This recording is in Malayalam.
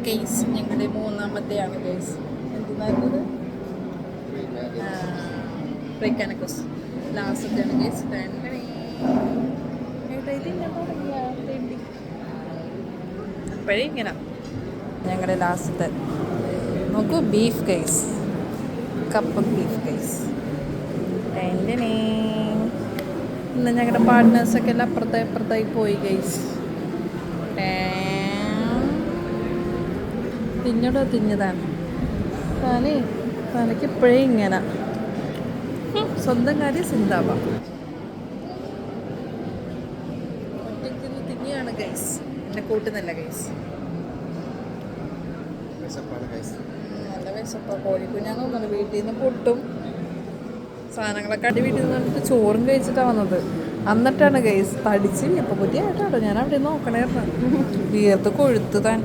കേസ് ഞങ്ങളുടെ മൂന്നാമത്തെയാണ് കേസ് എന്തിനായിരുന്നത് ബ്രേക്കാനക്കോസ് ലാസ്റ്റത്തെയാണ് കേസ് അപ്പോഴേ ഇങ്ങനെ ഞങ്ങളുടെ ലാസ്റ്റത്തെ നോക്കൂ beef case cup beef case ഇന്ന് ഞങ്ങളുടെ പാർട്ട്നേഴ്സൊക്കെ എല്ലാം അപ്പുറത്തായി പോയി കേസ് തിന്നതാണ് തലയ്ക്ക് ഇപ്പോഴേ ഇങ്ങനെ സ്വന്തം കാര്യം സിന്താവാം ഒറ്റയ്ക്ക് തിന്നിയാണ് ഗൈസ് എന്നെ കൂട്ടുന്നില്ല ഗൈസ് നല്ല വിശപ്പാ കോഴിക്കുഞ്ഞാന്ന് വീട്ടിൽ നിന്ന് പൊട്ടും സാധനങ്ങളൊക്കെ അടി വീട്ടിൽ നിന്ന് വന്നിട്ട് ചോറും കഴിച്ചിട്ടാണ് വന്നത് എന്നിട്ടാണ് ഗൈസ് തടിച്ച് അപ്പം പുതിയ ആയിട്ടാട്ടോ ഞാൻ അവിടെ നോക്കണേർന്ന് വീർത്ത് കൊഴുത്ത് താൻ